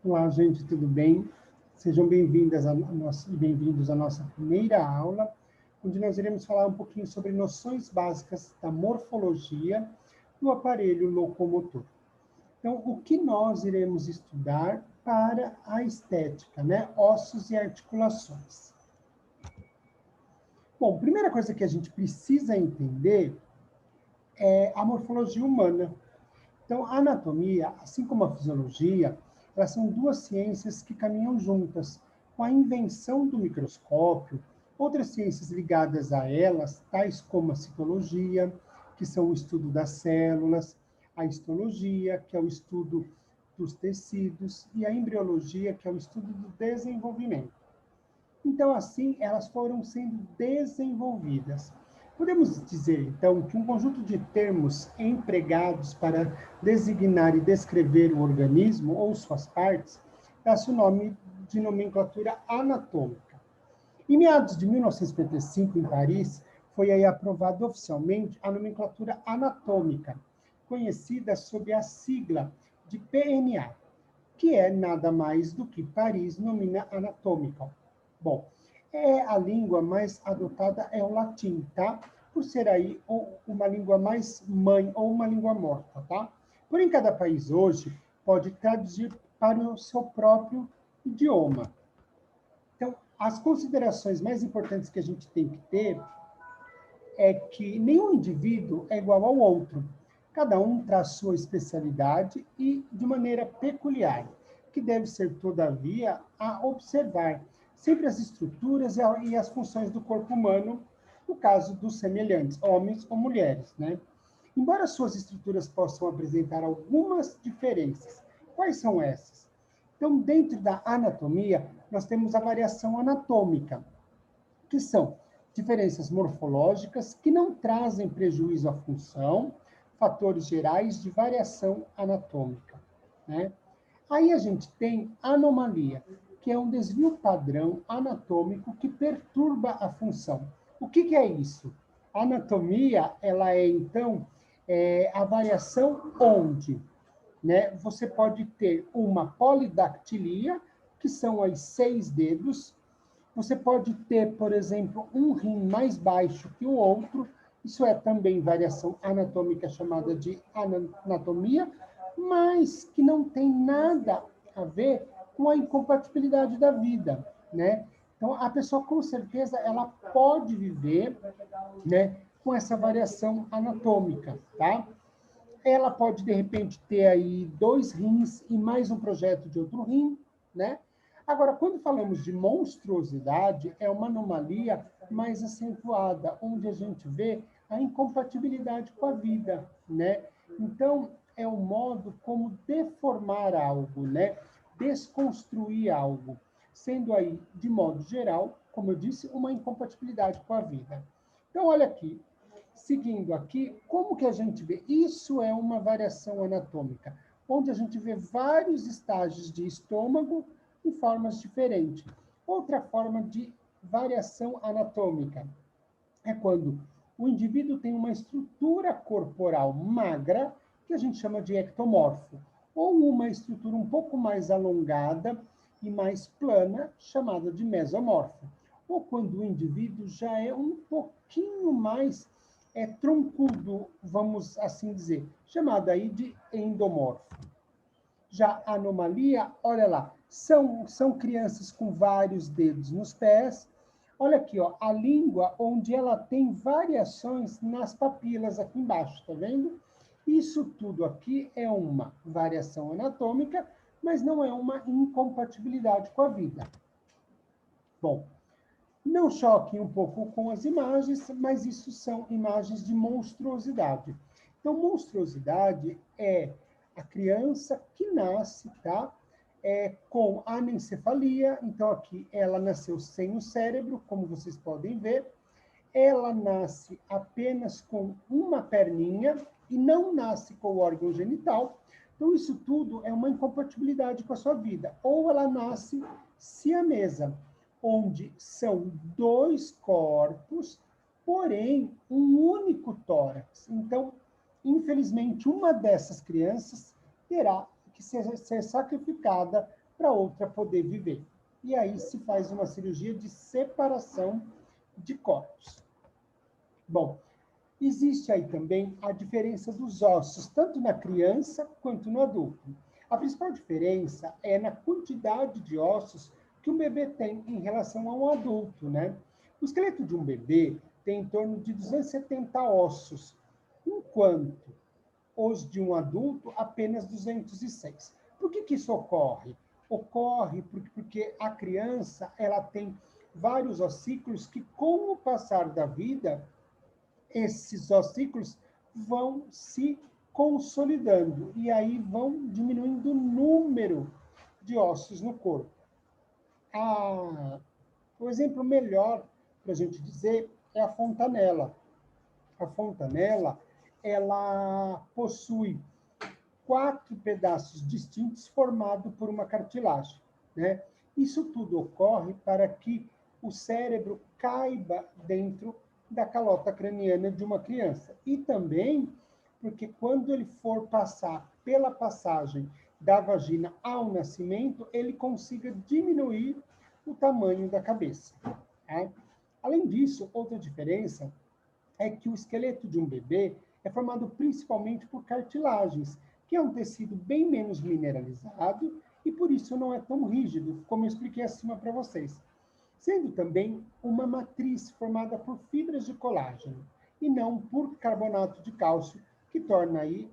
Olá, gente, tudo bem? Sejam bem-vindos à nossa primeira aula, onde nós iremos falar um pouquinho sobre noções básicas da morfologia do aparelho locomotor. Então, o que nós iremos estudar para a estética, né? Ossos e articulações. Bom, a primeira coisa que a gente precisa entender é a morfologia humana. Então, a anatomia, assim como a fisiologia, elas são duas ciências que caminham juntas. Com a invenção do microscópio, outras ciências ligadas a elas, tais como a citologia, que são o estudo das células, a histologia, que é o estudo dos tecidos, e a embriologia, que é o estudo do desenvolvimento. Então, assim, elas foram sendo desenvolvidas. Podemos dizer, então, que um conjunto de termos empregados para designar e descrever o organismo ou suas partes dá-se o nome de nomenclatura anatômica. Em meados de 1955, em Paris, foi aí aprovada oficialmente a nomenclatura anatômica, conhecida sob a sigla de PNA, que é nada mais do que Paris Nomina Anatomica. Bom, a língua mais adotada é o latim, tá? Por ser aí uma língua mais mãe ou uma língua morta, tá? Porém, cada país hoje pode traduzir para o seu próprio idioma. Então, as considerações mais importantes que a gente tem que ter é que nenhum indivíduo é igual ao outro. Cada um traz sua especialidade e de maneira peculiar, que deve ser, todavia, a observar sempre as estruturas e as funções do corpo humano, no caso dos semelhantes, homens ou mulheres, né? Embora suas estruturas possam apresentar algumas diferenças, quais são essas? Então, dentro da anatomia, nós temos a variação anatômica, que são diferenças morfológicas que não trazem prejuízo à função, fatores gerais de variação anatômica, né? Aí a gente tem anomalia, que é um desvio padrão anatômico que perturba a função. O que é isso? A anatomia, ela é, então, a variação onde, né, você pode ter uma polidactilia, que são os 6 dedos. Você pode ter, por exemplo, um rim mais baixo que o outro. Isso é também variação anatômica chamada de anatomia, mas que não tem nada a ver com a incompatibilidade da vida, né? Então, a pessoa, com certeza, ela pode viver, né, com essa variação anatômica, tá? Ela pode, de repente, ter aí 2 rins e mais um projeto de outro rim, né? Agora, quando falamos de monstruosidade, é uma anomalia mais acentuada, onde a gente vê a incompatibilidade com a vida, né? Então, é o modo como deformar algo, né? Desconstruir algo, sendo aí, de modo geral, como eu disse, uma incompatibilidade com a vida. Então, olha aqui, seguindo aqui, como que a gente vê? Isso é uma variação anatômica, onde a gente vê vários estágios de estômago em formas diferentes. Outra forma de variação anatômica é quando o indivíduo tem uma estrutura corporal magra, que a gente chama de ectomorfo, ou uma estrutura um pouco mais alongada e mais plana, chamada de mesomorfo. Ou quando o indivíduo já é um pouquinho mais troncudo, vamos assim dizer, chamado aí de endomorfo. Já a anomalia, olha lá, são crianças com vários dedos nos pés. Olha aqui, ó, a língua onde ela tem variações nas papilas aqui embaixo, tá vendo? Isso tudo aqui é uma variação anatômica, mas não é uma incompatibilidade com a vida. Bom, não choquem um pouco com as imagens, mas isso são imagens de monstruosidade. Então, monstruosidade é a criança que nasce, tá? Com anencefalia, então aqui ela nasceu sem o cérebro, como vocês podem ver. Ela nasce apenas com uma perninha e não nasce com o órgão genital. Então, isso tudo é uma incompatibilidade com a sua vida. Ou ela nasce siamesa, onde são 2 corpos, porém um único tórax. Então, infelizmente, uma dessas crianças terá que ser sacrificada para outra poder viver. E aí se faz uma cirurgia de separação de corpos. Bom, existe aí também a diferença dos ossos, tanto na criança quanto no adulto. A principal diferença é na quantidade de ossos que um bebê tem em relação a um adulto, né? O esqueleto de um bebê tem em torno de 270 ossos, enquanto os de um adulto apenas 206. Por que isso ocorre? Ocorre porque a criança ela tem vários ossículos que, com o passar da vida, esses ossículos vão se consolidando e aí vão diminuindo o número de ossos no corpo. O exemplo melhor para a gente dizer é a fontanela. A fontanela, ela possui 4 pedaços distintos formados por uma cartilagem, né? Isso tudo ocorre para que o cérebro caiba dentro da calota craniana de uma criança. E também porque quando ele for passar pela passagem da vagina ao nascimento, ele consiga diminuir o tamanho da cabeça. Tá? Além disso, outra diferença é que o esqueleto de um bebê é formado principalmente por cartilagens, que é um tecido bem menos mineralizado e por isso não é tão rígido, como eu expliquei acima para vocês. Sendo também uma matriz formada por fibras de colágeno e não por carbonato de cálcio, que torna aí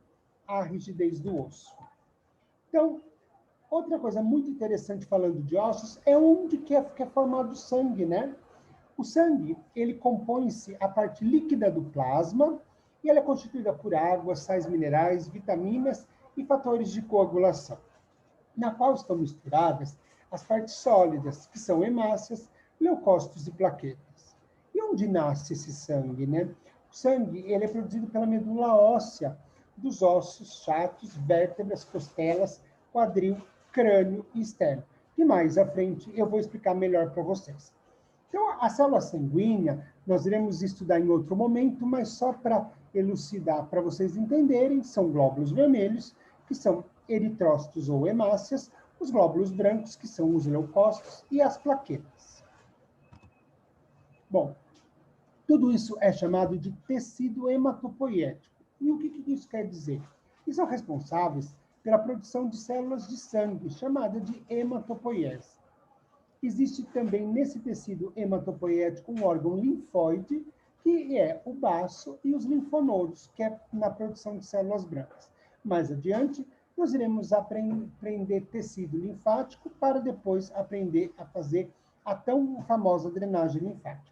a rigidez do osso. Então, outra coisa muito interessante falando de ossos é onde que é formado o sangue, né? O sangue, ele compõe-se a parte líquida do plasma e ela é constituída por água, sais minerais, vitaminas e fatores de coagulação, na qual estão misturadas as partes sólidas, que são hemácias, leucócitos e plaquetas. E onde nasce esse sangue, né? O sangue, ele é produzido pela medula óssea dos ossos chatos, vértebras, costelas, quadril, crânio e externo. E mais à frente eu vou explicar melhor para vocês. Então, a célula sanguínea, nós iremos estudar em outro momento, mas só para elucidar, para vocês entenderem, são glóbulos vermelhos, que são eritrócitos ou hemácias, os glóbulos brancos, que são os leucócitos, e as plaquetas. Bom, tudo isso é chamado de tecido hematopoiético. E o que isso quer dizer? Eles são responsáveis pela produção de células de sangue, chamada de hematopoiese. Existe também nesse tecido hematopoiético um órgão linfóide, que é o baço, e os linfonodos, que é na produção de células brancas. Mais adiante, nós iremos aprender tecido linfático para depois aprender a fazer a tão famosa drenagem linfática.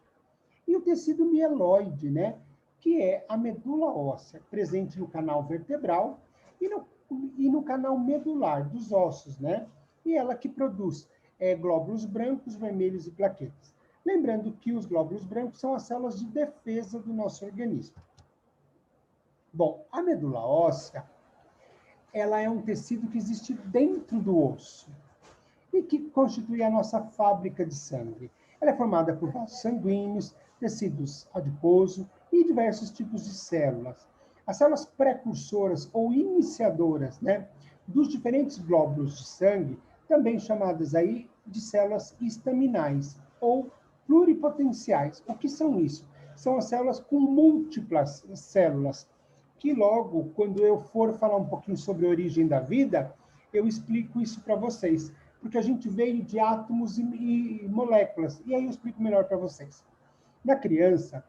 E o tecido mieloide, né, que é a medula óssea, presente no canal vertebral e no canal medular dos ossos, né? E ela que produz glóbulos brancos, vermelhos e plaquetas. Lembrando que os glóbulos brancos são as células de defesa do nosso organismo. Bom, a medula óssea, ela é um tecido que existe dentro do osso e que constitui a nossa fábrica de sangue. Ela é formada por vasos sanguíneos, tecidos adiposo e diversos tipos de células. As células precursoras ou iniciadoras, né, dos diferentes glóbulos de sangue, também chamadas aí de células estaminais ou pluripotenciais. O que são isso? São as células com múltiplas células, que logo, quando eu for falar um pouquinho sobre a origem da vida, eu explico isso para vocês, porque a gente veio de átomos e moléculas, e aí eu explico melhor para vocês. Na criança,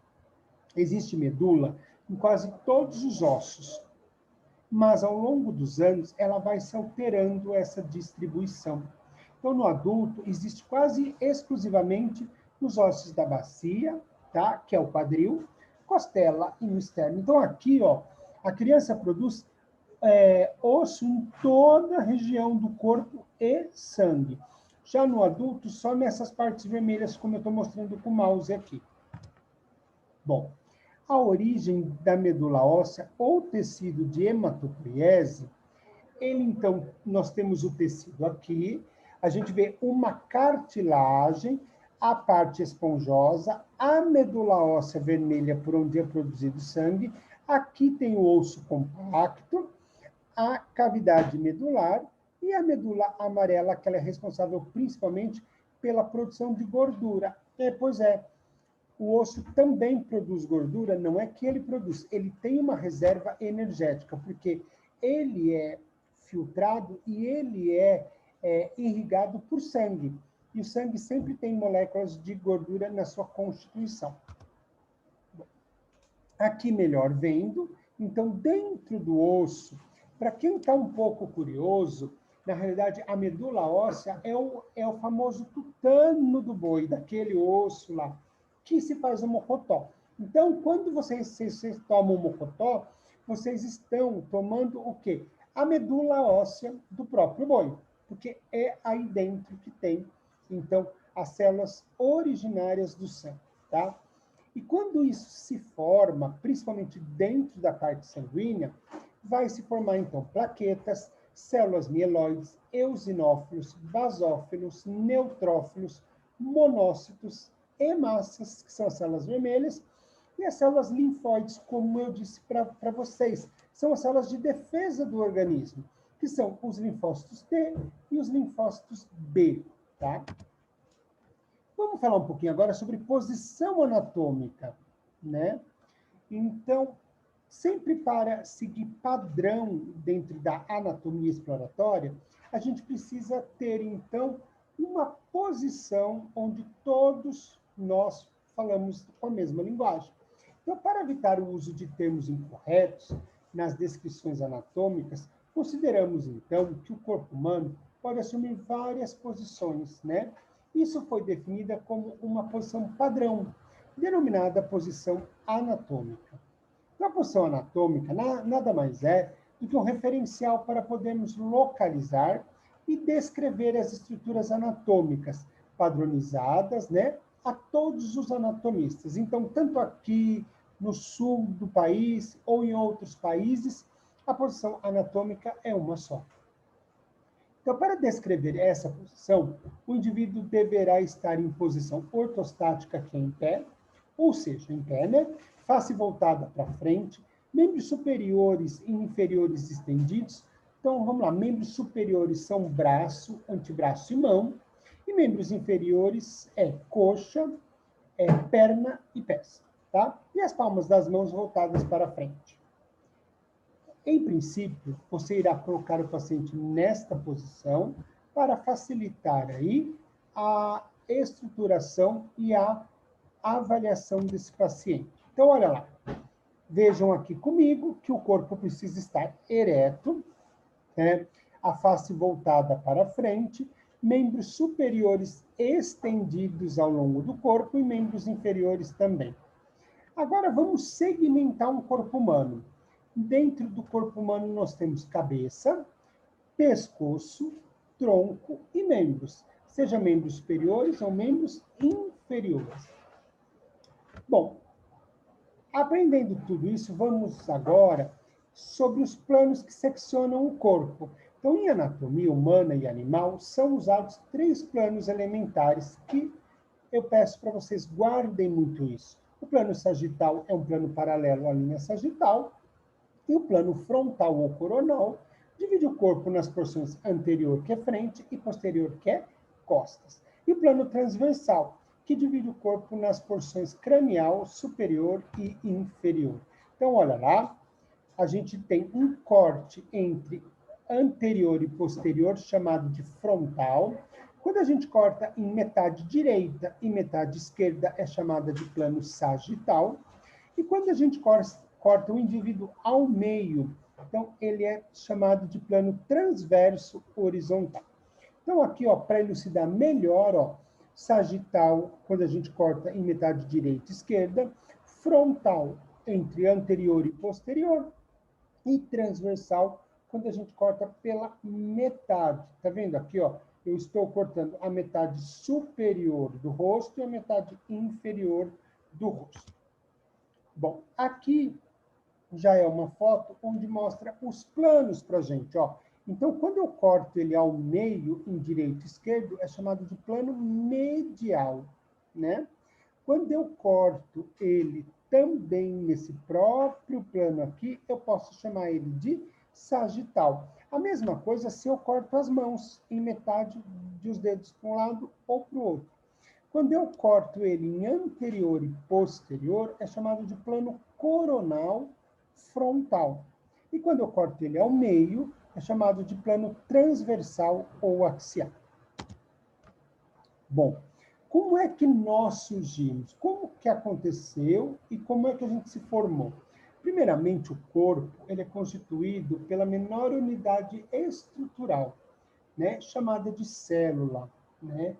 existe medula em quase todos os ossos, mas ao longo dos anos ela vai se alterando essa distribuição. Então, no adulto, existe quase exclusivamente nos ossos da bacia, tá? Que é o quadril, costela e no externo. Então, aqui, ó, a criança produz osso em toda a região do corpo e sangue. Já no adulto, só nessas partes vermelhas, como eu estou mostrando com o mouse aqui. Bom, a origem da medula óssea ou tecido de hematopoiese, então, nós temos o tecido aqui, a gente vê uma cartilagem, a parte esponjosa, a medula óssea vermelha por onde é produzido sangue, aqui tem o osso compacto, a cavidade medular E a medula amarela, que ela é responsável principalmente pela produção de gordura. Pois é, o osso também produz gordura, não é que ele produz, ele tem uma reserva energética, porque ele é filtrado e ele é irrigado por sangue. E o sangue sempre tem moléculas de gordura na sua constituição. Aqui melhor vendo, então dentro do osso, para quem está um pouco curioso, na realidade a medula óssea é o famoso tutano do boi, daquele osso lá, que se faz o mocotó. Então, quando vocês tomam o mocotó, vocês estão tomando o quê? A medula óssea do próprio boi, porque é aí dentro que tem, então, as células originárias do sangue, tá? E quando isso se forma, principalmente dentro da parte sanguínea, vai se formar, então, plaquetas, células mieloides, eosinófilos, basófilos, neutrófilos, monócitos, hemácias, que são as células vermelhas, e as células linfóides, como eu disse para vocês, são as células de defesa do organismo, que são os linfócitos T e os linfócitos B, tá? Vamos falar um pouquinho agora sobre posição anatômica, né? Então, sempre para seguir padrão dentro da anatomia exploratória, a gente precisa ter, então, uma posição onde todos nós falamos com a mesma linguagem. Então, para evitar o uso de termos incorretos nas descrições anatômicas, consideramos, então, que o corpo humano pode assumir várias posições, né? Isso foi definida como uma posição padrão, denominada posição anatômica. Então, a posição anatômica nada mais é do que um referencial para podermos localizar e descrever as estruturas anatômicas padronizadas, né, a todos os anatomistas. Então, tanto aqui no sul do país ou em outros países, a posição anatômica é uma só. Então, para descrever essa posição, o indivíduo deverá estar em posição ortostática, que é em pé, ou seja, em pé, né? Face voltada para frente, membros superiores e inferiores estendidos. Então, vamos lá, membros superiores são braço, antebraço e mão, e membros inferiores é coxa, perna e pés, tá? E as palmas das mãos voltadas para frente. Em princípio, você irá colocar o paciente nesta posição para facilitar aí a estruturação e a avaliação desse paciente. Então, olha lá. Vejam aqui comigo que o corpo precisa estar ereto, né? A face voltada para frente, membros superiores estendidos ao longo do corpo e membros inferiores também. Agora, vamos segmentar um corpo humano. Dentro do corpo humano, nós temos cabeça, pescoço, tronco e membros, seja membros superiores ou membros inferiores. Bom, aprendendo tudo isso, vamos agora sobre os planos que seccionam o corpo. Então, em anatomia humana e animal, são usados 3 planos elementares que eu peço para vocês guardem muito isso. O plano sagital é um plano paralelo à linha sagital, e o plano frontal ou coronal divide o corpo nas porções anterior, que é frente, e posterior, que é costas. E o plano transversal, que divide o corpo nas porções cranial, superior e inferior. Então, olha lá, a gente tem um corte entre anterior e posterior, chamado de frontal. Quando a gente corta em metade direita e metade esquerda, é chamada de plano sagital. E quando a gente corta o indivíduo ao meio, então ele é chamado de plano transverso horizontal. Então aqui, ó, para elucidar melhor, ó, sagital, quando a gente corta em metade direita e esquerda, frontal entre anterior e posterior, e transversal, quando a gente corta pela metade. Tá vendo aqui, ó? Eu estou cortando a metade superior do rosto e a metade inferior do rosto. Bom, aqui já é uma foto onde mostra os planos para a gente, ó. Então, quando eu corto ele ao meio, em direito e esquerdo, é chamado de plano medial, né? Quando eu corto ele também nesse próprio plano aqui, eu posso chamar ele de sagital. A mesma coisa se eu corto as mãos em metade dos dedos para um lado ou para o outro. Quando eu corto ele em anterior e posterior, é chamado de plano coronal frontal. E quando eu corto ele ao meio, é chamado de plano transversal ou axial. Bom, como é que nós surgimos? Como que aconteceu e como é que a gente se formou? Primeiramente, o corpo ele é constituído pela menor unidade estrutural, né, chamada de célula, né?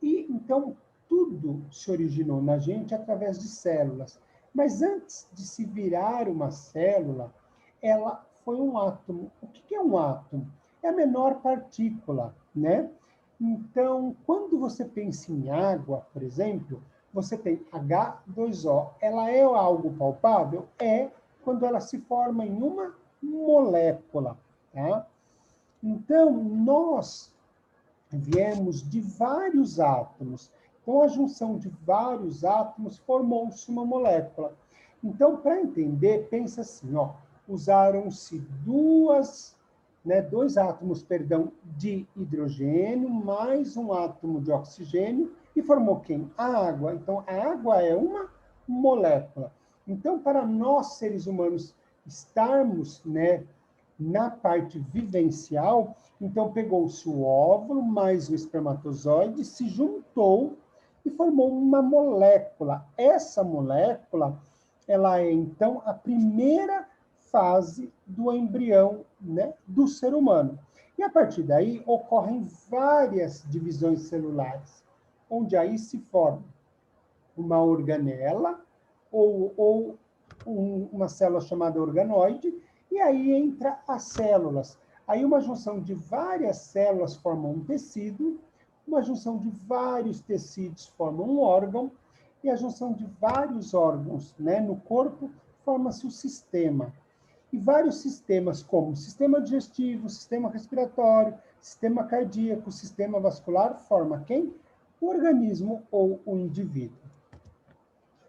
E então tudo se originou na gente através de células. Mas antes de se virar uma célula, ela foi um átomo. O que é um átomo? É a menor partícula, né? Então, quando você pensa em água, por exemplo, você tem H2O. Ela é algo palpável? É quando ela se forma em uma molécula, tá? Então, nós viemos de vários átomos. Então, a junção de vários átomos formou-se uma molécula. Então, para entender, pensa assim, ó, usaram-se dois átomos, perdão, de hidrogênio, mais um átomo de oxigênio, e formou quem? A água. Então, a água é uma molécula. Então, para nós, seres humanos, estarmos, né, na parte vivencial, então pegou-se o óvulo mais o espermatozoide, se juntou e formou uma molécula. Essa molécula, ela é então a primeira fase do embrião, né, do ser humano. E a partir daí ocorrem várias divisões celulares, onde aí se forma uma organela ou uma célula chamada organoide, e aí entra as células. Aí uma junção de várias células forma um tecido, uma junção de vários tecidos forma um órgão, e a junção de vários órgãos, né, no corpo forma-se o sistema. E vários sistemas, como sistema digestivo, sistema respiratório, sistema cardíaco, sistema vascular, forma quem? O organismo ou o indivíduo.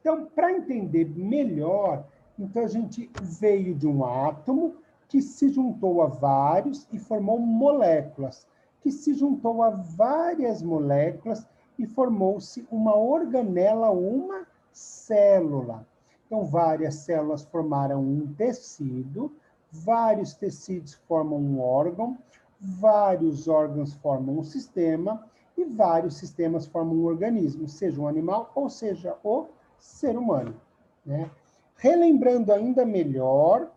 Então, para entender melhor, então a gente veio de um átomo que se juntou a vários e formou moléculas, que se juntou a várias moléculas e formou-se uma organela, uma célula. Então, várias células formaram um tecido, vários tecidos formam um órgão, vários órgãos formam um sistema e vários sistemas formam um organismo, seja um animal ou seja o ser humano, né? Relembrando ainda melhor,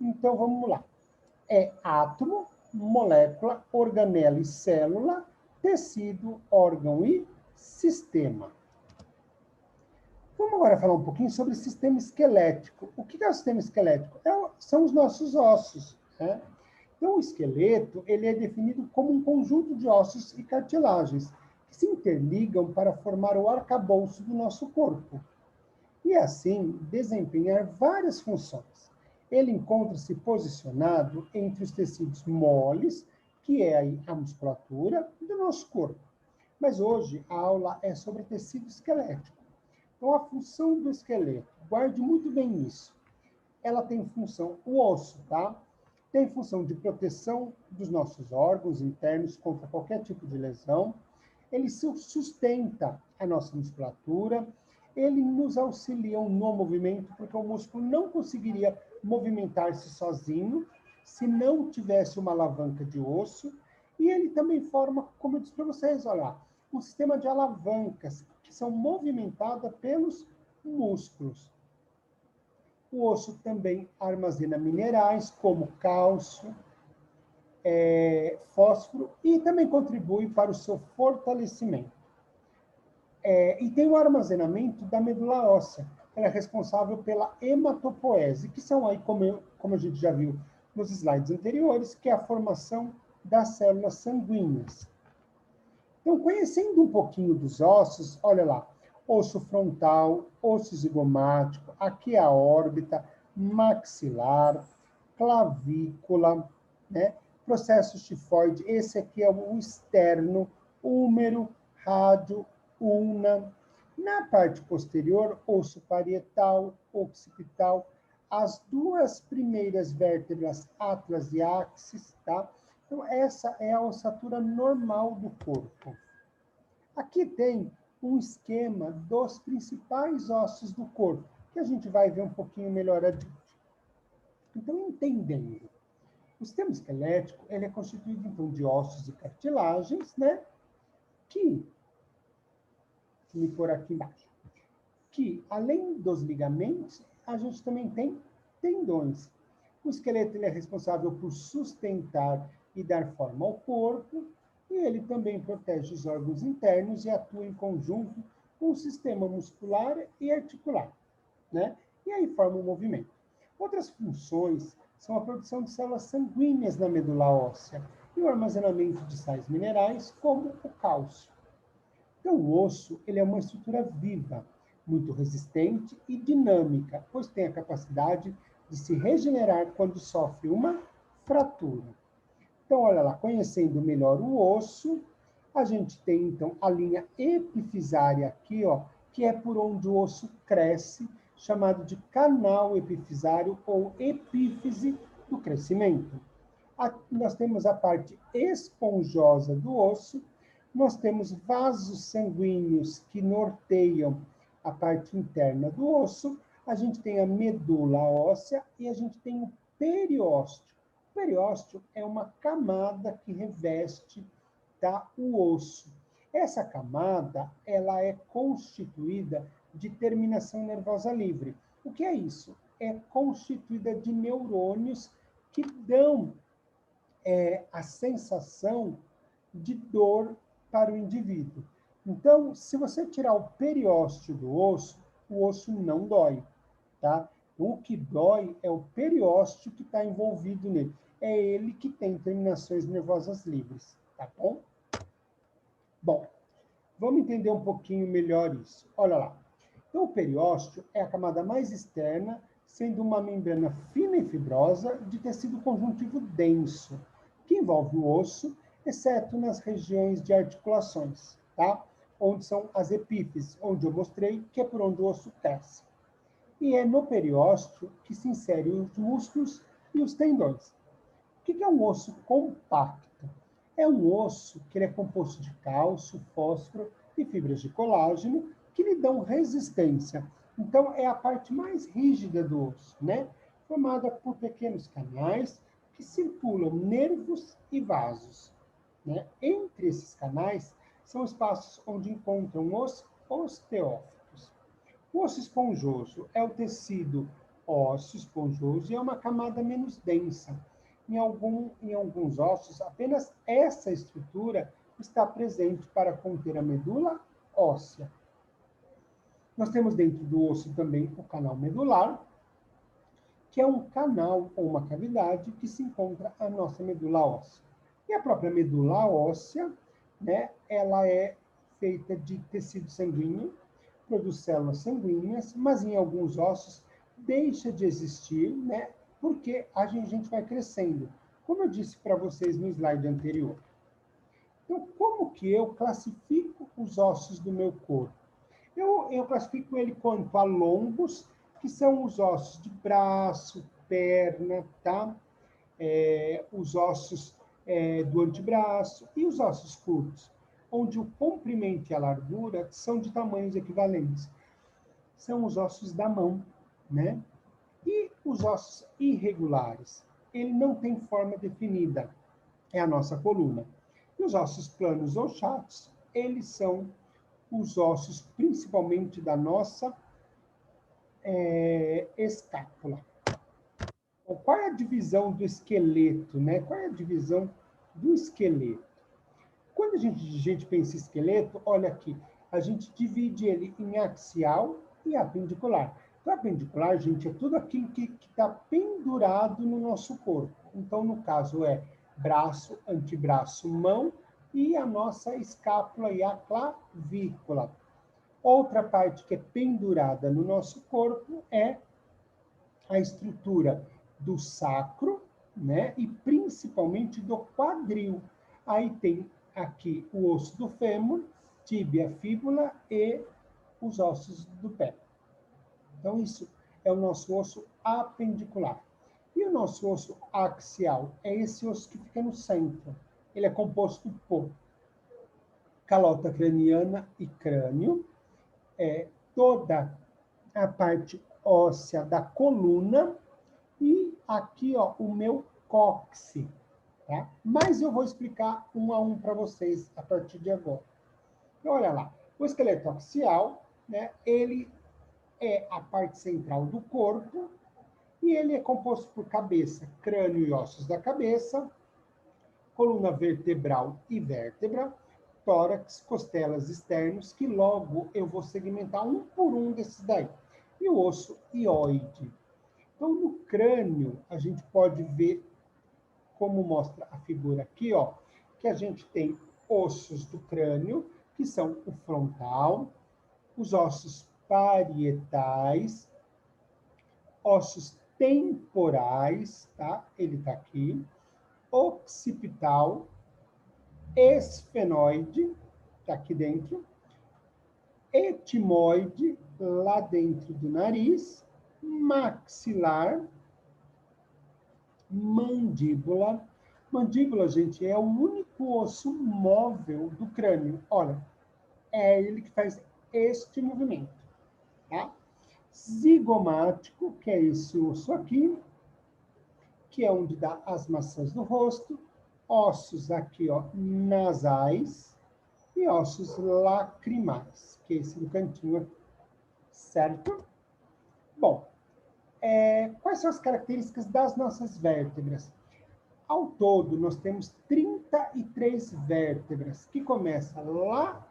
então vamos lá. É átomo, molécula, organela e célula, tecido, órgão e sistema. Vamos agora falar um pouquinho sobre sistema esquelético. O que é o sistema esquelético? São os nossos ossos, né? Então, o esqueleto ele é definido como um conjunto de ossos e cartilagens que se interligam para formar o arcabouço do nosso corpo e, assim, desempenhar várias funções. Ele encontra-se posicionado entre os tecidos moles, que é a musculatura do nosso corpo. Mas hoje a aula é sobre tecido esquelético. Então, a função do esqueleto, guarde muito bem isso. Ela tem função, o osso, tá? Tem função de proteção dos nossos órgãos internos contra qualquer tipo de lesão. Ele sustenta a nossa musculatura, ele nos auxilia no movimento, porque o músculo não conseguiria movimentar-se sozinho se não tivesse uma alavanca de osso. E ele também forma, como eu disse para vocês, olha lá, um sistema de alavancas que são movimentadas pelos músculos. O osso também armazena minerais como cálcio, fósforo e também contribui para o seu fortalecimento. E tem o armazenamento da medula óssea. Ela é responsável pela hematopoese, que são aí, como a gente já viu nos slides anteriores, que é a formação das células sanguíneas. Então, conhecendo um pouquinho dos ossos, olha lá, osso frontal, osso zigomático, aqui a órbita, maxilar, clavícula, né? Processo tifoide, esse aqui é o externo, húmero, rádio, ulna. Na parte posterior, osso parietal, occipital, as duas primeiras vértebras, atlas e axis, tá? Então, essa é a ossatura normal do corpo. Aqui tem um esquema dos principais ossos do corpo, que a gente vai ver um pouquinho melhor adiante. Então, entendendo, o sistema esquelético ele é constituído, então, de ossos e cartilagens, né? Me pôr aqui embaixo, que, além dos ligamentos, a gente também tem tendões. O esqueleto ele é responsável por sustentar e dar forma ao corpo, e ele também protege os órgãos internos e atua em conjunto com o sistema muscular e articular, né? E aí forma o movimento. Outras funções são a produção de células sanguíneas na medula óssea e o armazenamento de sais minerais, como o cálcio. Então, o osso ele é uma estrutura viva, muito resistente e dinâmica, pois tem a capacidade de se regenerar quando sofre uma fratura. Então, olha lá, conhecendo melhor o osso, a gente tem, então, a linha epifisária aqui, ó, que é por onde o osso cresce, chamado de canal epifisário ou epífise do crescimento. Nós temos a parte esponjosa do osso, nós temos vasos sanguíneos que norteiam a parte interna do osso, a gente tem a medula óssea e a gente tem o periósteo. O periósteo é uma camada que reveste, tá, o osso. Essa camada, ela é constituída de terminação nervosa livre. O que é isso? É constituída de neurônios que dão a sensação de dor para o indivíduo. Então, se você tirar o periósteo do osso, o osso não dói, tá? O que dói é o periósteo que está envolvido nele. É ele que tem terminações nervosas livres, tá bom? Bom, vamos entender um pouquinho melhor isso. Olha lá. Então, o periósteo é a camada mais externa, sendo uma membrana fina e fibrosa de tecido conjuntivo denso, que envolve o osso, exceto nas regiões de articulações, tá? Onde são as epífises, onde eu mostrei que é por onde o osso cresce. E é no periósteo que se inserem os músculos e os tendões. O que é um osso compacto? É um osso que ele é composto de cálcio, fósforo e fibras de colágeno que lhe dão resistência. Então, é a parte mais rígida do osso, né? Formada por pequenos canais que circulam nervos e vasos, né? Entre esses canais são espaços onde encontram os osteófitos. O osso esponjoso é o tecido ósseo esponjoso e é uma camada menos densa. Em alguns ossos, apenas essa estrutura está presente para conter a medula óssea. Nós temos dentro do osso também o canal medular, que é um canal ou uma cavidade que se encontra a nossa medula óssea. E a própria medula óssea, né, ela é feita de tecido sanguíneo, produz células sanguíneas, mas em alguns ossos deixa de existir, né, porque a gente vai crescendo, como eu disse para vocês no slide anterior. Então, como que eu classifico os ossos do meu corpo? Eu classifico ele quanto a longos, que são os ossos de braço, perna, tá? Os ossos do antebraço e os ossos curtos, onde o comprimento e a largura são de tamanhos equivalentes. São os ossos da mão, né? E os ossos irregulares? Ele não tem forma definida, é a nossa coluna. E os ossos planos ou chatos, eles são os ossos principalmente da nossa escápula. Qual é a divisão do esqueleto, né? Qual é a divisão do esqueleto? Quando a gente pensa em esqueleto, olha aqui, a gente divide ele em axial e apendicular. Então, apendicular, gente, é tudo aquilo que está pendurado no nosso corpo. Então, no caso, é braço, antebraço, mão e a nossa escápula e a clavícula. Outra parte que é pendurada no nosso corpo é a estrutura do sacro, né? E principalmente do quadril. Aí tem aqui o osso do fêmur, tíbia, fíbula e os ossos do pé. Então, isso é o nosso osso apendicular. E o nosso osso axial é esse osso que fica no centro. Ele é composto por calota craniana e crânio, toda a parte óssea da coluna e aqui, ó, o meu cóccix, tá? Mas eu vou explicar um a um para vocês a partir de agora. Então, olha lá, o esqueleto axial, né, ele é a parte central do corpo e ele é composto por cabeça, crânio e ossos da cabeça, coluna vertebral e vértebra, tórax, costelas externos, que logo eu vou segmentar um por um desses daí. E o osso hioide. Então, no crânio, a gente pode ver, como mostra a figura aqui, ó, que a gente tem ossos do crânio, que são o frontal, os ossos parietais, ossos temporais, tá? Ele está aqui, occipital, esfenoide, está aqui dentro, etimoide, lá dentro do nariz, maxilar, mandíbula. Mandíbula, gente, é o único osso móvel do crânio. Olha, é ele que faz este movimento, tá? Zigomático, que é esse osso aqui, que é onde dá as maçãs do rosto, ossos aqui, ó, nasais e ossos lacrimais, que é esse do cantinho aqui, certo? Bom, quais são as características das nossas vértebras? Ao todo, nós temos 33 vértebras, que começa lá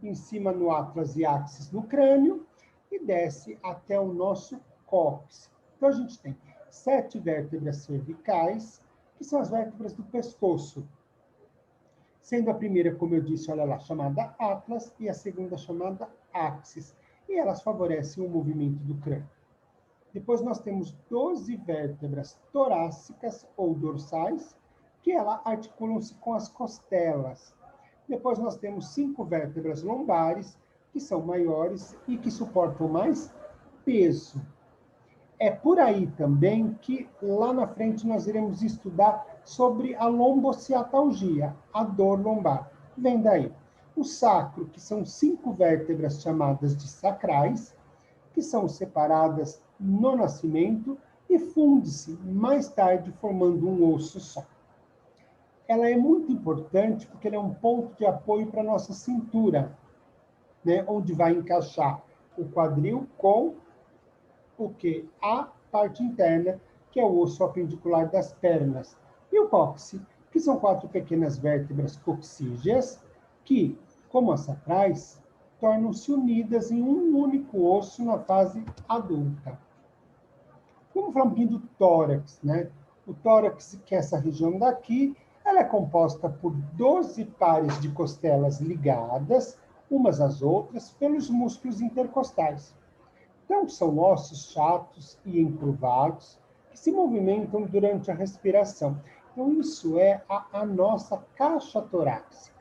em cima no atlas e axis no crânio e desce até o nosso cóccix. Então, a gente tem 7 vértebras cervicais, que são as vértebras do pescoço. Sendo a primeira, como eu disse, olha lá, chamada atlas, e a segunda chamada axis. E elas favorecem o movimento do crânio. Depois nós temos 12 vértebras torácicas ou dorsais, que elas articulam-se com as costelas. Depois nós temos 5 vértebras lombares, que são maiores e que suportam mais peso. É por aí também que lá na frente nós iremos estudar sobre a lombociatalgia, a dor lombar. Vem daí. O sacro, que são 5 vértebras chamadas de sacrais, que são separadas no nascimento e funde-se mais tarde formando um osso só. Ela é muito importante porque ela é um ponto de apoio para a nossa cintura, né, onde vai encaixar o quadril com o que? A parte interna, que é o osso apendicular das pernas. E o cóccix, que são 4 pequenas vértebras coxígeas, que, como as sacrais, tornam-se unidas em um único osso na fase adulta. Vamos falar um pouquinho do tórax, né? O tórax, que é essa região daqui, ela é composta por 12 pares de costelas ligadas, umas às outras, pelos músculos intercostais. Então, são ossos chatos e encurvados que se movimentam durante a respiração. Então, isso é a nossa caixa torácica.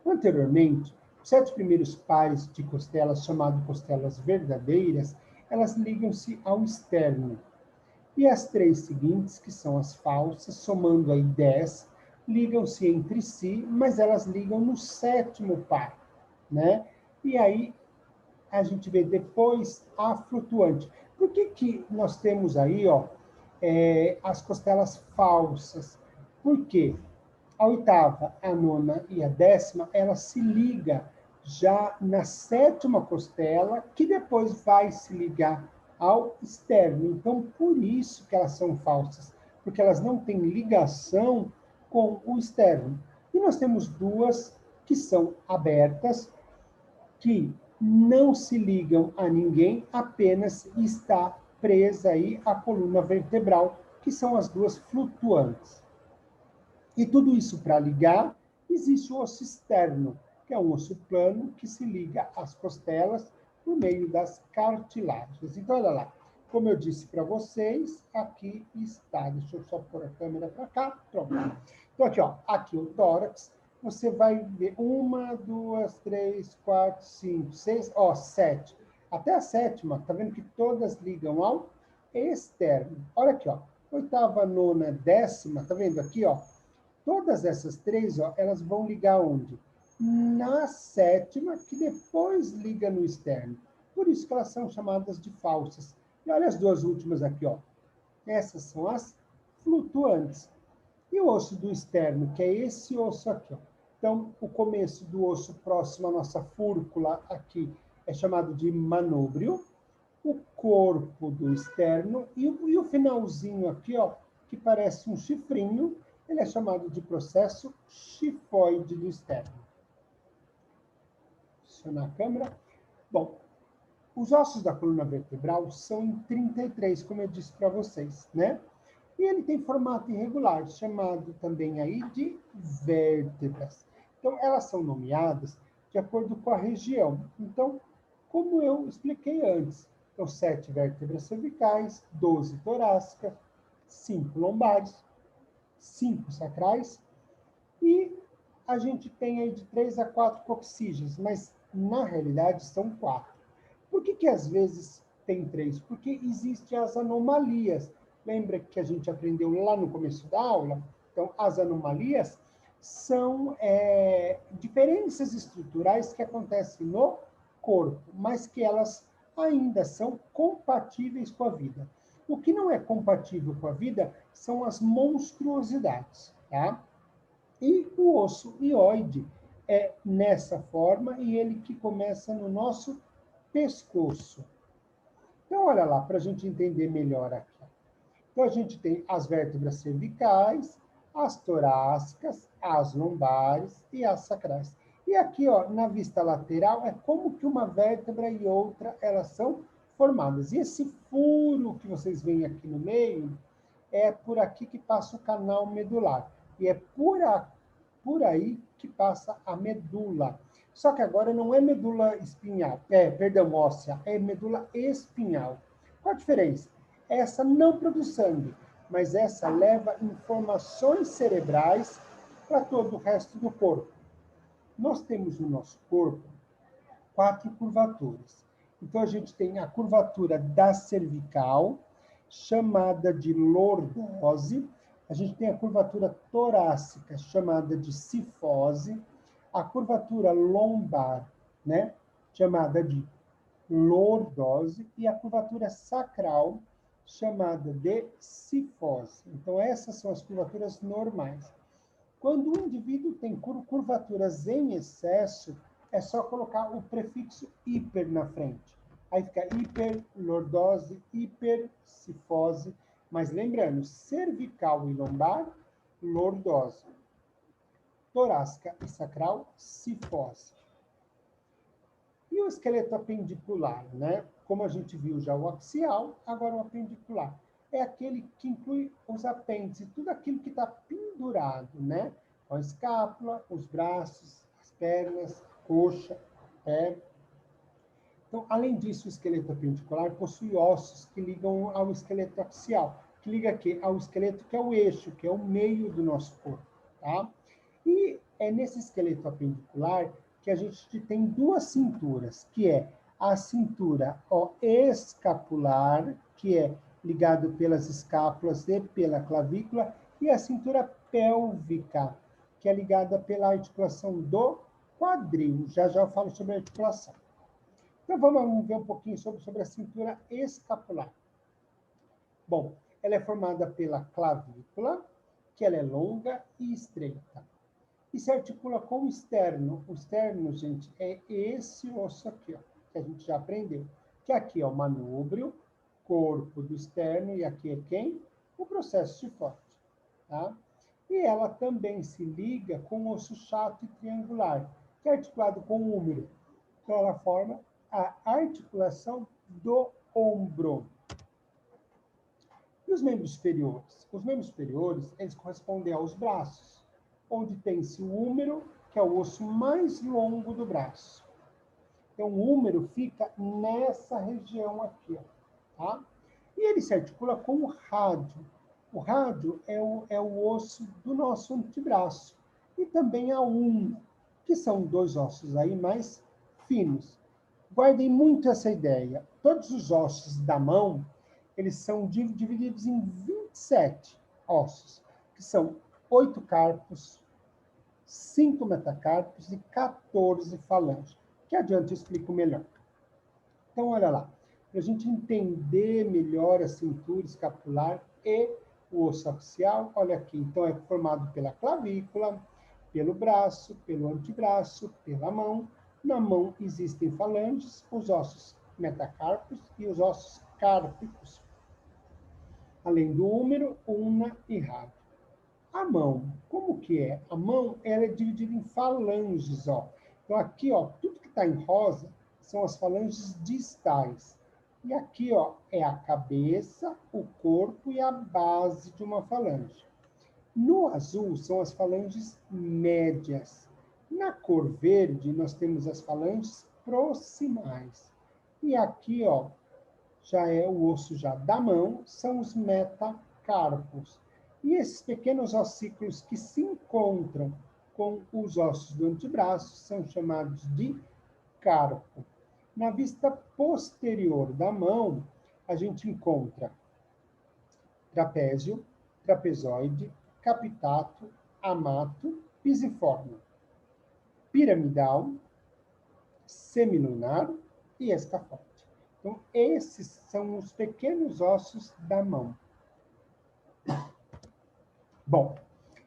Anteriormente, os 7 primeiros pares de costelas, chamados costelas verdadeiras, elas ligam-se ao externo. E as 3 seguintes, que são as falsas, somando aí 10, ligam-se entre si, mas elas ligam no 7º par, né? E aí a gente vê depois a flutuante. Por que nós temos aí, ó, as costelas falsas? Porque a 8ª, a 9ª e a 10ª, ela se liga já na 7ª costela, que depois vai se ligar ao externo. Então, por isso que elas são falsas, porque elas não têm ligação com o externo. E nós temos 2 que são abertas, que não se ligam a ninguém, apenas está presa aí a coluna vertebral, que são as 2 flutuantes. E tudo isso para ligar, existe o osso externo, que é um osso plano que se liga às costelas por meio das cartilagens. Então, olha lá, como eu disse para vocês, aqui está. Deixa eu só pôr a câmera para cá. Pronto. Então, aqui, ó, aqui o tórax. Você vai ver 1, 2, 3, 4, 5, 6, ó, 7. Até a 7ª, tá vendo que todas ligam ao externo. Olha aqui, ó. Oitava, nona, décima, tá vendo aqui, ó? Todas essas três, ó, elas vão ligar onde? Na sétima, que depois liga no externo. Por isso que elas são chamadas de falsas. E olha as duas últimas aqui, ó. Essas são as flutuantes. E o osso do externo, que é esse osso aqui, ó. Então, o começo do osso próximo à nossa fúrcula aqui é chamado de manúbrio. O corpo do externo e o finalzinho aqui, ó, que parece um chifrinho, ele é chamado de processo chifoide do externo. Posicionar a câmera. Bom, os ossos da coluna vertebral são em 33, como eu disse para vocês, né? E ele tem formato irregular, chamado também aí de vértebras. Então, elas são nomeadas de acordo com a região. Então, como eu expliquei antes, então, 7 vértebras cervicais, 12 torácicas, 5 lombares, 5 sacrais, e a gente tem aí de 3 a 4 coxígeas, mas na realidade são 4. Por que às vezes tem 3? Porque existem as anomalias. Lembra que a gente aprendeu lá no começo da aula? Então, as anomalias são diferenças estruturais que acontecem no corpo, mas que elas ainda são compatíveis com a vida. O que não é compatível com a vida são as monstruosidades, tá? E o osso hioide é nessa forma e ele que começa no nosso pescoço. Então, olha lá, para a gente entender melhor aqui. Então, a gente tem as vértebras cervicais, as torácicas, as lombares e as sacrais. E aqui, ó, na vista lateral, é como que uma vértebra e outra, elas são formadas. E esse furo que vocês veem aqui no meio, é por aqui que passa o canal medular. E é por aí que passa a medula. Só que agora não é medula espinhal, perdão, óssea, é medula espinhal. Qual a diferença? Essa não produz sangue, mas essa leva informações cerebrais para todo o resto do corpo. Nós temos no nosso corpo 4 curvaturas. Então, a gente tem a curvatura da cervical, chamada de lordose. A gente tem a curvatura torácica, chamada de cifose. A curvatura lombar, né, chamada de lordose. E a curvatura sacral, chamada de cifose. Então, essas são as curvaturas normais. Quando o indivíduo tem curvaturas em excesso, é só colocar o prefixo hiper na frente. Aí fica hiperlordose, hipercifose. Mas lembrando, cervical e lombar, lordose. Torácica e sacral, cifose. E o esqueleto apendicular, né? Como a gente viu já o axial, agora o apendicular. É aquele que inclui os apêndices, tudo aquilo que está pendurado, né? A escápula, os braços, as pernas, coxa, pé. Então, além disso, o esqueleto apendicular possui ossos que ligam ao esqueleto axial, que liga aqui ao esqueleto que é o eixo, que é o meio do nosso corpo, tá? E é nesse esqueleto apendicular que a gente tem duas cinturas, que é a cintura escapular, que é ligado pelas escápulas e pela clavícula, e a cintura pélvica, que é ligada pela articulação do quadril. Já já eu falo sobre a articulação. Então, vamos ver um pouquinho sobre a cintura escapular. Bom, ela é formada pela clavícula, que ela é longa e estreita. E se articula com o externo. O externo, gente, é esse osso aqui, ó, que a gente já aprendeu. Que aqui é o manúbrio, corpo do externo, e aqui é quem? O processo chifoide, tá? E ela também se liga com o osso chato e triangular, que é articulado com o húmero. Então, ela forma a articulação do ombro. E os membros superiores? Os membros superiores, eles correspondem aos braços, onde tem-se o húmero, que é o osso mais longo do braço. Então, o húmero fica nessa região aqui, ó, tá? E ele se articula com o rádio. O rádio é o osso do nosso antebraço. E também a unha, que são dois ossos aí mais finos. Guardem muito essa ideia. Todos os ossos da mão, eles são divididos em 27 ossos, que são 8 carpos, 5 metacarpos e 14 falanges. Que adiante eu explico melhor. Então, olha lá, para a gente entender melhor a cintura escapular e o osso axial, olha aqui, então é formado pela clavícula, pelo braço, pelo antebraço, pela mão. Na mão existem falanges, os ossos metacarpos e os ossos cárpicos, além do húmero, ulna e rádio. A mão, como que é? A mão, ela é dividida em falanges, ó. Então aqui, ó, tudo que está em rosa são as falanges distais. E aqui, ó, é a cabeça, o corpo e a base de uma falange. No azul são as falanges médias. Na cor verde nós temos as falanges proximais. E aqui, ó, já é o osso já da mão, são os metacarpos. E esses pequenos ossículos que se encontram com os ossos do antebraço são chamados de carpo. Na vista posterior da mão, a gente encontra trapézio, trapezoide, capitato, amato, pisiforme, piramidal, semilunar e escafoide. Então, esses são os pequenos ossos da mão. Bom,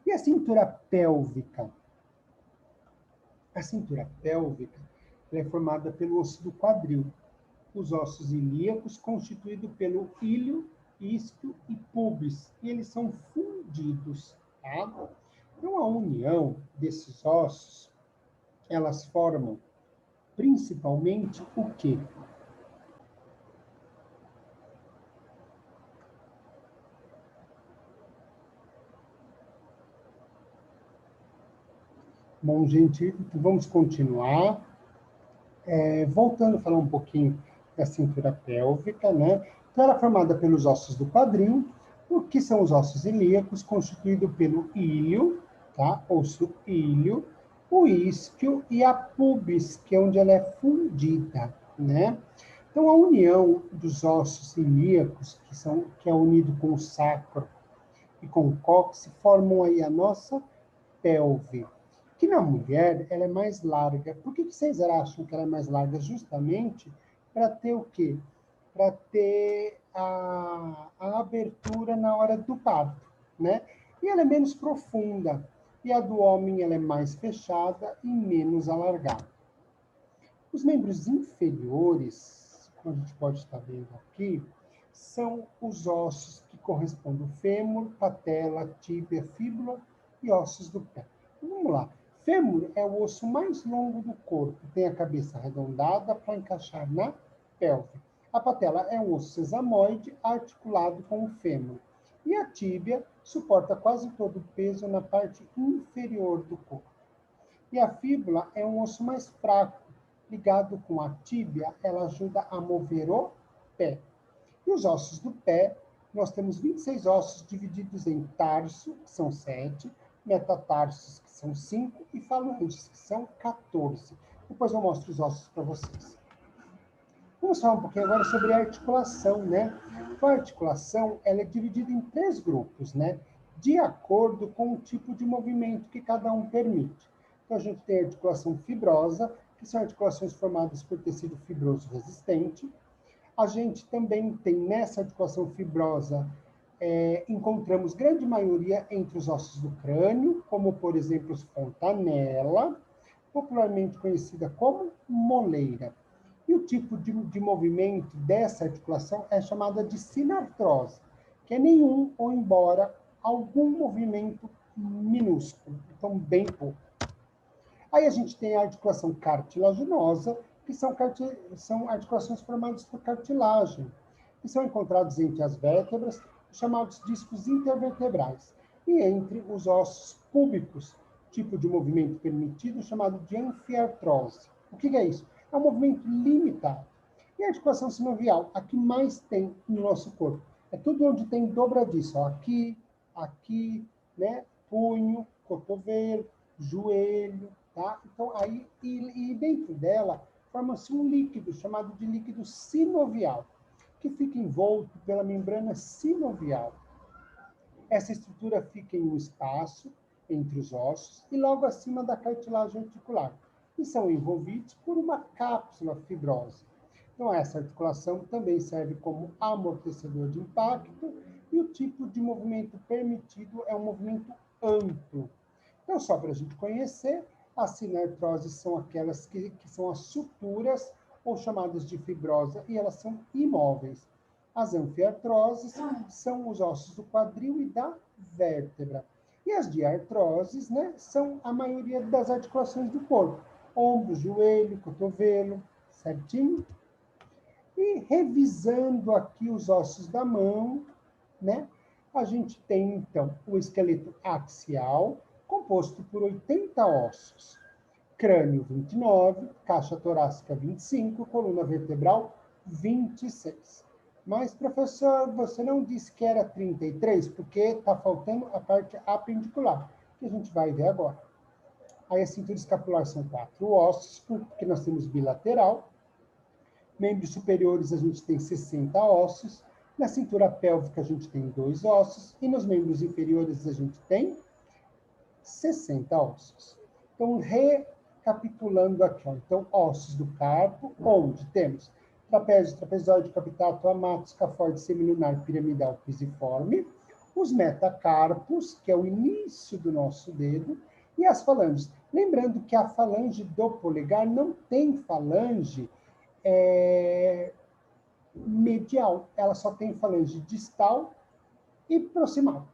e a cintura pélvica? A cintura pélvica é formada pelo osso do quadril, os ossos ilíacos constituídos pelo íleo, isquio e pubis, e eles são fundidos, tá? Então, a união desses ossos, elas formam principalmente o quê? Bom, gente, vamos continuar. Voltando a falar um pouquinho da cintura pélvica, né? Então, ela é formada pelos ossos do quadril, o que são os ossos ilíacos, constituído pelo íleo, tá? Osso íleo, o isquio e a pubis, que é onde ela é fundida, né? Então, a união dos ossos ilíacos, que é unido com o sacro e com o cóccix, formam aí a nossa pelve, que na mulher ela é mais larga. Por que vocês acham que ela é mais larga? Justamente para ter o quê? Para ter a abertura na hora do parto, né? E ela é menos profunda. E a do homem ela é mais fechada e menos alargada. Os membros inferiores, como a gente pode estar vendo aqui, são os ossos que correspondem ao fêmur, patela, tíbia, fíbula e ossos do pé. Vamos lá. Fêmur é o osso mais longo do corpo, tem a cabeça arredondada para encaixar na pelve. A patela é um osso sesamoide articulado com o fêmur. E a tíbia suporta quase todo o peso na parte inferior do corpo. E a fíbula é um osso mais fraco, ligado com a tíbia, ela ajuda a mover o pé. E os ossos do pé, nós temos 26 ossos divididos em tarso, que são 7, metatarsos, que são 5, e falanges, que são 14. Depois eu mostro os ossos para vocês. Vamos falar um pouquinho agora sobre a articulação, né? Então, a articulação, ela é dividida em 3 grupos, né? De acordo com o tipo de movimento que cada um permite. Então, a gente tem a articulação fibrosa, que são articulações formadas por tecido fibroso resistente. A gente também tem nessa articulação fibrosa, encontramos grande maioria entre os ossos do crânio, como, por exemplo, os fontanela, popularmente conhecida como moleira. E o tipo de movimento dessa articulação é chamada de sinartrose, que é nenhum ou embora algum movimento minúsculo, então bem pouco. Aí a gente tem a articulação cartilaginosa, que são articulações formadas por cartilagem, que são encontrados entre as vértebras, chamados discos intervertebrais, e entre os ossos púbicos, tipo de movimento permitido chamado de anfiartrose. O que é isso? É um movimento limitado. E a articulação sinovial, a que mais tem no nosso corpo. É tudo onde tem dobradiça, ó, aqui, aqui, né? Punho, cotovelo, joelho, tá? Então, aí, e dentro dela, forma-se um líquido chamado de líquido sinovial. que fica envolto pela membrana sinovial. Essa estrutura fica em um espaço entre os ossos e logo acima da cartilagem articular, e são envolvidos por uma cápsula fibrosa. Então, essa articulação também serve como amortecedor de impacto e o tipo de movimento permitido é um movimento amplo. Então, só para a gente conhecer, as sinartroses são aquelas que são as suturas, ou chamadas de fibrosa, e elas são imóveis. As anfiartroses são os ossos do quadril e da vértebra. E as diartroses, né, são a maioria das articulações do corpo. Ombro, joelho, cotovelo, certinho? E revisando aqui os ossos da mão, né, a gente tem, então, o esqueleto axial, composto por 80 ossos. Crânio, 29, caixa torácica, 25, coluna vertebral, 26. Mas, professor, você não disse que era 33, porque está faltando a parte apendicular, que a gente vai ver agora. Aí a cintura escapular são 4 ossos, porque nós temos bilateral. Membros superiores a gente tem 60 ossos. Na cintura pélvica a gente tem 2 ossos. E nos membros inferiores a gente tem 60 ossos. Então, recapitulando aqui, ó. Então, ossos do carpo, onde temos trapézio, trapezoide, capitato, amato, escafoide, semilunar, piramidal, pisiforme, os metacarpos, que é o início do nosso dedo, e as falanges. Lembrando que a falange do polegar não tem falange medial, ela só tem falange distal e proximal,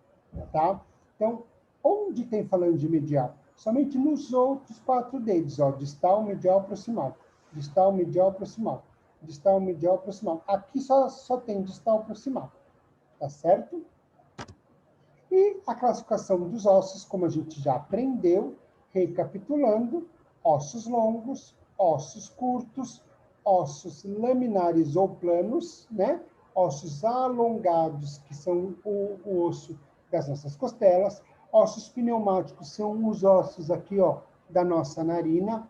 tá? Então, onde tem falange medial? Somente nos outros 4 dedos, ó, distal, medial, proximal. Distal, medial, proximal. Distal, medial, proximal. Aqui só tem distal, proximal, tá certo? E a classificação dos ossos, como a gente já aprendeu, recapitulando, ossos longos, ossos curtos, ossos laminares ou planos, né? Ossos alongados, que são o osso das nossas costelas, ossos pneumáticos são os ossos aqui, ó, da nossa narina,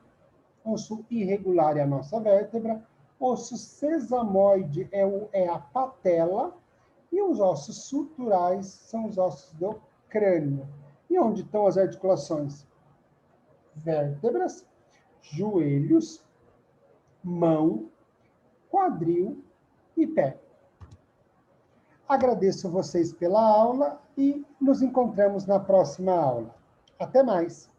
osso irregular é a nossa vértebra, osso sesamoide é a patela, e os ossos suturais são os ossos do crânio. E onde estão as articulações? Vértebras, joelhos, mão, quadril e pé. Agradeço vocês pela aula e nos encontramos na próxima aula. Até mais!